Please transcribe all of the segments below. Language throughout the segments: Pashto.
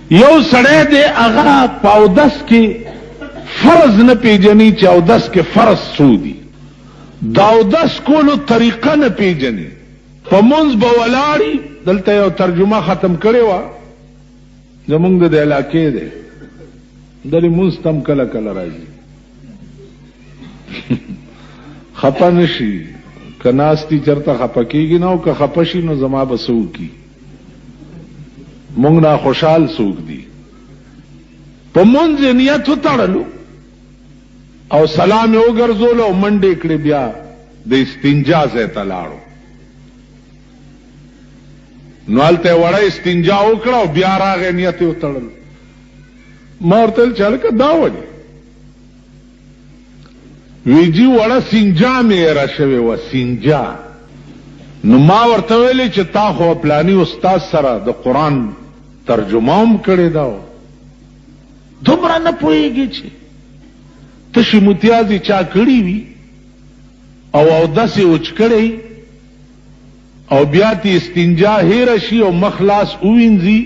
یو سړی دی هغه په اودس کې فرض نه پیژني چې اودس کې فرض څو دي، د اودس کولو طریقه نه پیژني، په منځ به ولاړي. دلته یو ترجمه ختم کړې وه زمونږ د علاقې دی، دلې منځ تم کله کله راځي خپه نشي که ناستی چرته خپه کېږي نه، او که خپه شي نو زما به څه وکړي، مونږ نه خوشحال څوک دي. په منځ یې نیت وتړلو او سلام یې وګرځولو او منډې کړې، بیا د استنجا ځای ته لاړو. نو هلته یې وړه استنجا وکړه او بیا راغی نیت یې وتړلو. ما ورته ویل چې هلکه دا ولې؟ وی جی وړه سینجا مې ایره شوې وه، سینجا. نو ما ورته ویلې چې تا خو پلاني استاد سره د قرآن ترجمه هم کړې ده، دومره نه پوهېږي چې تشې متیازې چا کړي وي او اودس یې وچ کړی او بیا تی استنجا هیره شي او مخ لاس ووینځي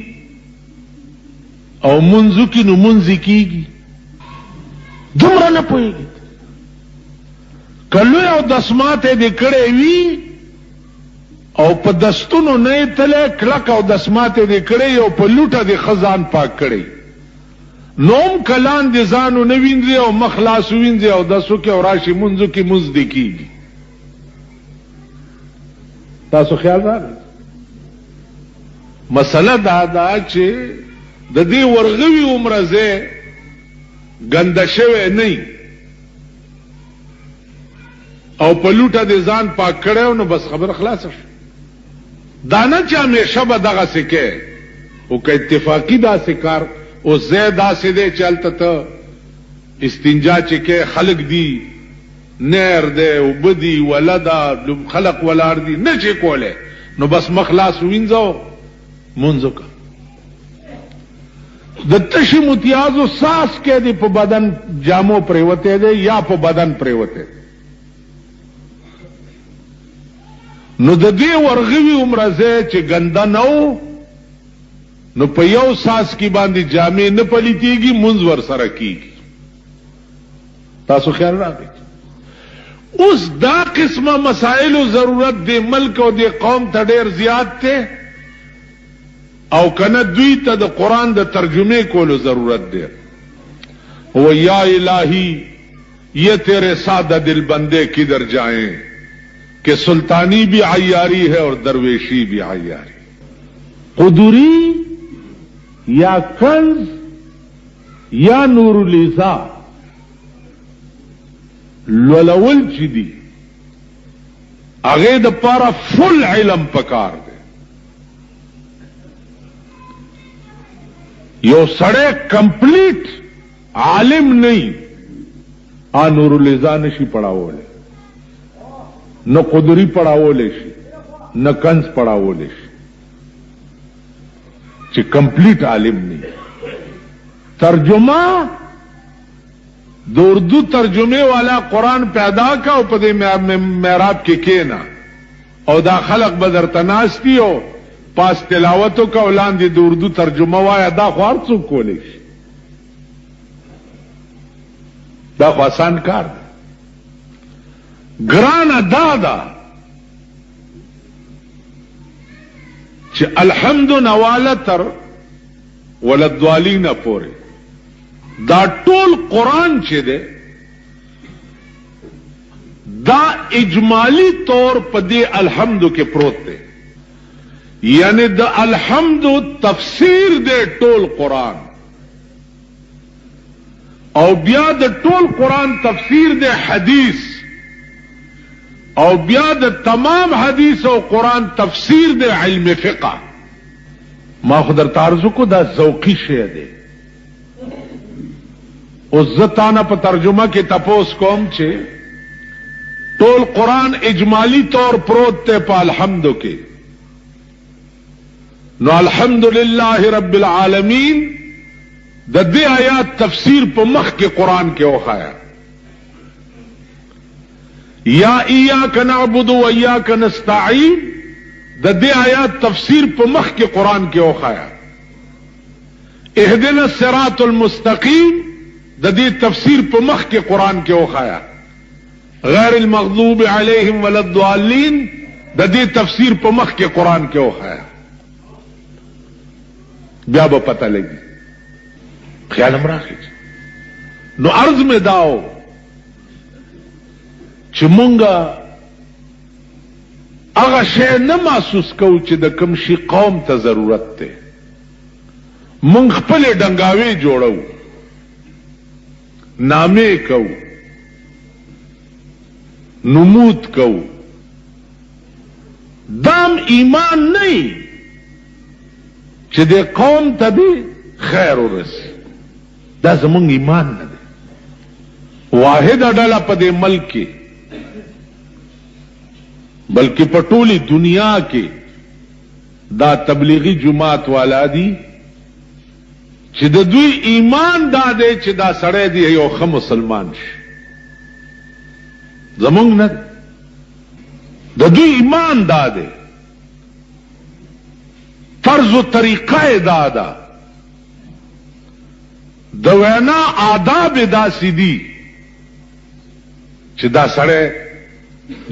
او منځو کې نو منځي کېږي، دومره نه پوهېږي. که لوی اودس ماتې دې کړی وي او په دستونو نه یې تلی کلک اودس ماتې دې کړی او په لوټه دې ښه ځان پاک کړی، نو هم کلان دې ځان ونه وینځي او مخ لاس ووینځي او دسو کې او راشي منځو کې منځ دې کېږي. تاسو خیال راغی؟ مسله دا ده چې د دې ورغوي عمره ځای ګنده شوی نه او په لوټه دې ځان پاک کړی نو بس خبر خلاصه شو. دا نه چې همیشه به دغسې کې او که اتفاقي داسې کار او ځای داسې دی چې هلته ته استنجا چې کې خلق دي، نیر دی، اوبه دي، وله ده، خلق ولاړ دي، نه چې کولی نو بس مخ لاس ووینځه مونځ وکړه. د تشي متیازو ساس کې دی په بدن جامو پریوتی دی یا په بدن پریوتی دی. نو د دې ورغوي عمره ځای چې ګنده نه و نو په یو ساس کې باندې جامې نه پلیتېږي، منځ ورسره کېږي. تاسو خیال راغی؟ اوس دا قسمه مسائلو ضرورت دی ملک او دی قوم ته ډېر زیات دی، او کنه دوی ته د قرآن د ترجمه کولو ضرورت دی. وہ یا الہی یہ تیرے سادہ دل بندے کدھر جائیں کہ سلطانی بھی عیاری ہے اور درویشی بھی عیاری. قدوری یا کنز یا نور الیزا لولول چی دی هغه د پاره فل علم پکار دی. یو سړی کمپلیٹ عالم نہیں نور الیزا نشی پڑھاولی، نہ قدری پڑھاولی شي، نہ کنز پڑھاولی شي چې کمپلیٹ عالم نہیں. ترجمه د اردو ترجمه والا قرآن پیدا کا او په دې محراب کې کېنا او دا خلق بدر تناستی او پاس تلاوتو کا ولاندې د اردو ترجمه وایا، دا خو هر څوک کولی شي، دا خو آسان کار دی. ګرانه دا ده چې الحمد نواله تر ولدوالین پورې دا ټول قرآن چې دی دا اجمالی طور په دې الحمد کې پروت دی، یعنی د الحمد تفسیر دی ټول قرآن، او بیا د ټول قرآن تفسیر دی حدیث، او بیا د تمام حدیث او قرآن تفسیر دی علم فقہ. ما خو درته عرض کو دا ذوقي شی دی. اوس زه تانه په ترجمه کې تپوس کوم چې ټول قرآن اجمالی طور پروت دی په الحمدو کې، نو الحمدللہ رب العالمین د دې آیات تفسیر په مخ کې قرآن کې وخایا، یا ایاک نعبد و ایاک نستعین د دې آیات تفسیر په مخ کې قرآن کې وخایا، اهدنا الصراط المستقیم د دې تفسیر په مخ کې قران کې وخایا غیر المغضوب علیهم ولا الضالین د دې تفسیر په مخ کې قران کې وخایا بیا به پته لګي خیال امراخي نو عرض میں داو چې مونږه هغه شی نه محسوس کوو چې د کوم شي قوم ته ضرورت ده مونږ خپل ډنګاوي جوړو نامې کوو نمود کوو دام ایمان نه چې د قوم ته دی خیر ورسي دا زمونږ ایمان نه دی واحد ډله په دې ملک کې بلکې په ټولي دنیا کې دا تبلیغی جماعت والا دي چې د دوی ایمان دا دی چې دا سړی دی یو ښه مسلمان شي زمونږ نه د دوی ایمان دا دی طرز و طریقه دا ده د وینا آداب داسې دي چې دا سړی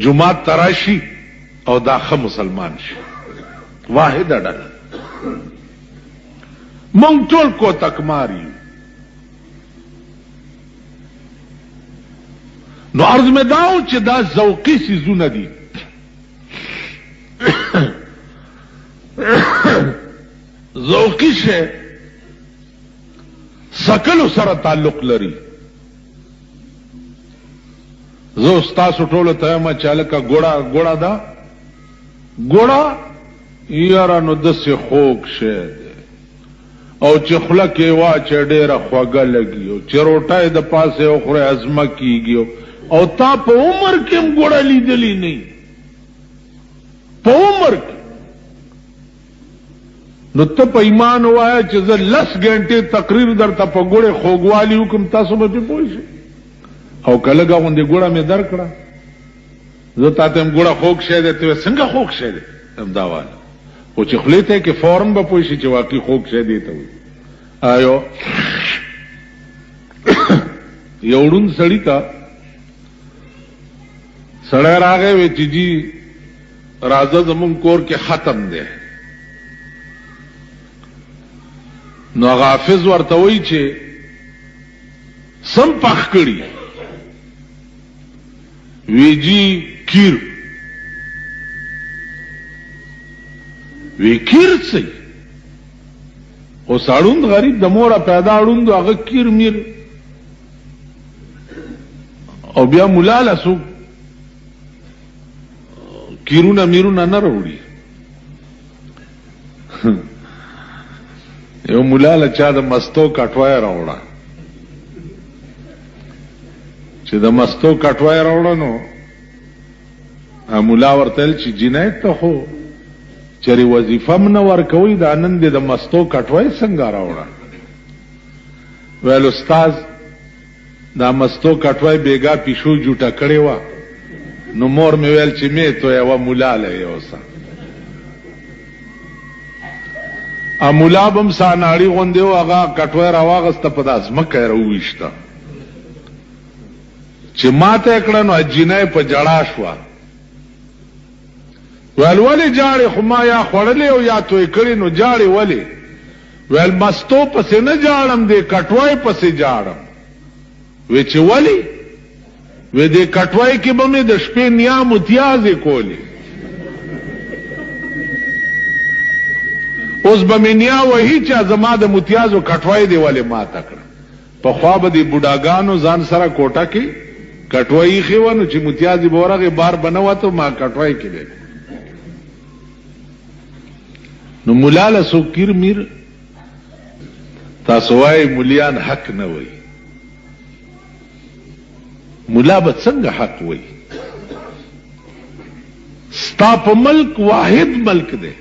جماعت تراشي او دا ښه مسلمان شي واحد ډله مونږ ټول کو تکماری نو عرض میں داو چې دا ذوقي سيزونه دي ذوقي شی سکلو سره تعلق لري زه استاسو ټولو ته ما چالکه ګوړه دا ګوړه یاره نو دسې خوږ شی دی او چې خوله کې واچې ډېره خوږه لګي او چې روټۍ د پاسه وخورې ازمه کېږي او تا په عمر کې هم ګوړه لیدلی نه په عمر کې نو ته په ایمان وایه چې زه 10 غنټې تقریر درته په ګوړې خوږوالي وکم تاسو به پې پوه شئ او که لږه غوندې ګوړه مې در کړه زه تا ته هم ګوړه خوږ شی دی ته څنګه خوږ شی دی همدا واله خو چې خولې ته یې کې فورن به پوه شي چې واقعي خوږ شی دی ته وایي آیو یو ړوند سړي ته سړی راغی وی چې جی راځه زمونږ کور کې ختم دی نو هغه حافظ ورته وایي چې سم پخ کړي وی جی کیر وی کیر څه او ساړوند غریب د موره پیدا اړوند هغه کیر میر او بیا مولا لاسو کیرونه میرونه نه وروړي یو مولا له چا د مستو کټوای راوړه چې د مستو کټوای راوړه نو مولا ورته چې جنایت ته خو چری وظیفه من ورکوي دا نن د مستو کټوای څنګه راوړه ویل استاد دا مستو کټوای بیګا پیشو جوټه کړي وا نو مور مې ویل چې مې تو یو مولا له یوسا ا مولا بم ساناړي غوندې هغه کټوای راواغسته په داس مکه راوښته چې ماته کړه نو جنای په جړا شو ویل ولی جاړي خو ما یا خړلې او یا توې کړي نو جاړي ولی ویل مستو پسې نه جاړم دې کټوای پسې جاړم وی چې ولی وی دې کټوای کې به مې د شپې نیا متیازې کولې اوس به مې نیا وهي چې زما د متیازو کټوای دی ولی ما تکړه په خوا به دې بوډاګانو ځان سره کوټه کې کټوای خېو نو چې متیازې به ورغې بار بنوته ما کټوای کې دی نو مولا له سو کیر میر تاسو وای مولیان حق نه وای مولا به څنګه حق وای ستا په ملک واحد ملک دی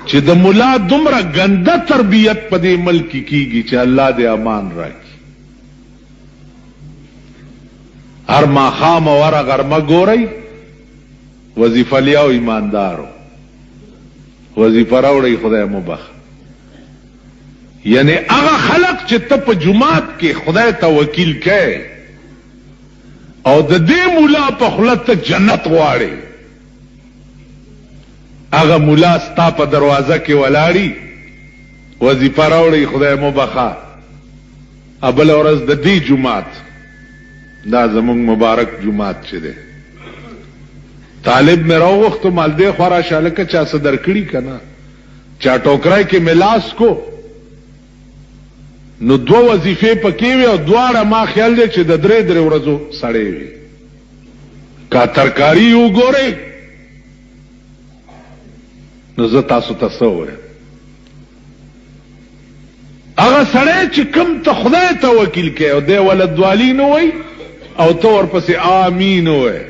چې د مولا دومره ګنده تربیت په دې ملک کیږي چې الله دې امان راکړي هر ماښام او هر غرمه ګورئ وظیفه لیاو ایماندارو وظیفه راوړئ خدای مو بخ یعنی هغه خلق چې ته په جماعت کې خدای ته وکیل کړي او د دې مولا په خوله ته جنت غواړي، هغه مولا ستا په دروازه کې ولاړی، وظیفه راوړي خدای مو بخا، ابل ورځ د دې جماعت، دا زمونږ مبارک جماعت چې دی طالب مې راوغوښتو مال دې خورا شالکه چا څه درکړي که نه، چا ټوکرای کې ملاس کو نو 2 وظیفې پکې وي او دواړه ما خیال دی چې د 3 ورځو سړې وي. کا ترکاری وګورئ نو زه تاسو ته څه ووایم، هغه سړی چې کوم ته خدای ته وکیل کوي او دی ولدوالي نه وایي او ته ورپسې آمین وایي،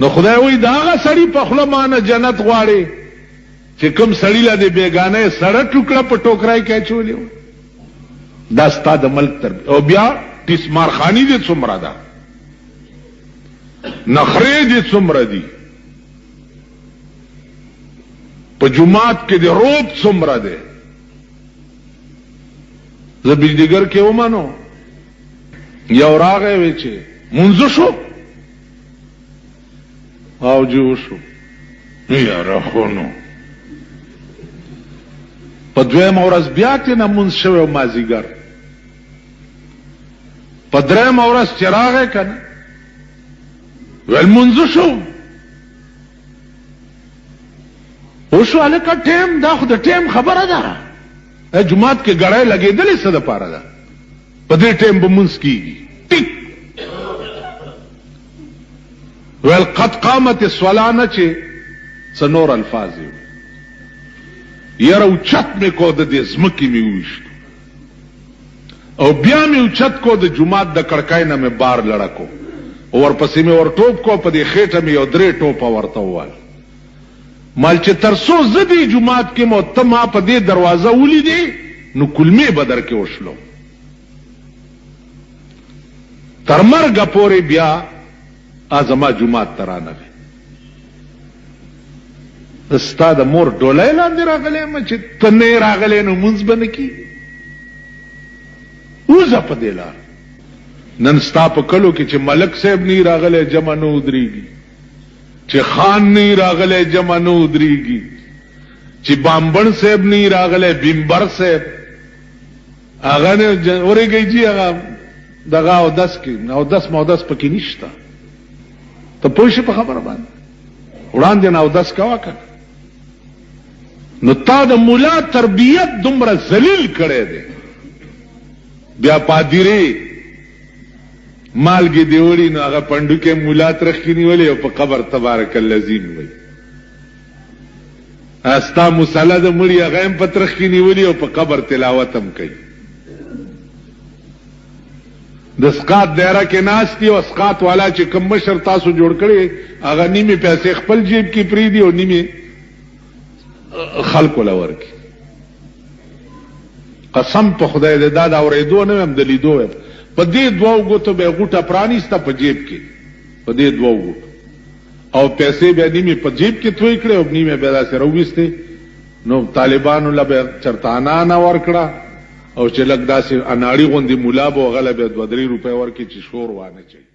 نو خدای وایي د هغه سړي په خوله مانه جنت غواړي چې کوم سړي له د بیګانه سړه ټوکړه په ټوکرای کې اچولې وه. دا ستا د ملک تربیه. او بیا ټیسمارخاني دې څومره ده، نخرې دې څومره دي، په جماعت کې د روب څومره دی. زه بجلیګر کې ومنو یو راغی وی چې منځ شو او جو شو یاره خو نو په دویم ورځ بیا ته نه منځ شوی مازیګر، په دریم ورځ چې راغی که نه ویل منځ شو وشو هلکه ټیم دا خو د ټیم خبره ده، جماعت کې ګړی لګېدلې څه دپاره ده، په دې ټیم به منځ کېږي ټیک. ویل قد قامت الصلاه نه چې څه نور الفاظ یې یاره اوچت مې کو د دې ځمکې مې وویشتو او بیا مې اوچت کو د جماعت د کړکۍ نه مې بار لړه کو او ورپسې مې ور ټوپ کو، په دې خېټه مې یو 3 ټوپه ورته ووال مال چې تر څو زه دې جماعت کې مو ته ما په دې دروازه ولیدې نو کلمې به در کې وشلو، تر مرګه پورې بیا زما جماعت ته رانغی. ستا د مور ډولی لاندې راغلی یم چې ته نه یې راغلی نو مونځ به نه کېږي. وځه په دې لار. نن ستا په کلو کې چې ملک صاحب نه راغلی جمع نه ودرېږي، چې خان نه راغلی جمع نه ودرېږي، چې بامبن صاحب نه راغلی بیمبر صاحب هغه نه ورېږئ جي هغه دغه اودس کې اودس مودس پکې نشته. ته پوه شې په خبره باندې وړاندې نه اودس کوه که نو تا د مولا تربیت دومره ذلیل کړی دی. بیا پادیرې مالګې دې وړي نو هغه پنډوکې مولا ترخکې نیولې او په قبر تبارک الذین وایي، ستا مصله د مړي هغه هم په ترخکې نیولې او په قبر تلاوت هم کوي. د اسقاط دایره کې ناست دي او اسقاط والا چې کوم مشر تاسو جوړ کړي هغه نیمې پیسې خپل جیب کې پرېږدي او نیمې خلکو له ورکړي. قسم په خدای دې دا د اورېدو نه ویم د لیدو ویم، په دې 2 ګوتو به یې غوټه پرانیسته په جیب کې، په دې 2 ګوتو او پیسې بیا نیمې په جیب کې توی کړې او نیمې بیا داسې راوویستې. نو طالبانو له به چرته انانه ورکړه او چې لږ داسې اناړي غوندې ملا به هغه له بیا 2-3 روپۍ ورکړي چې شور وانه چوي.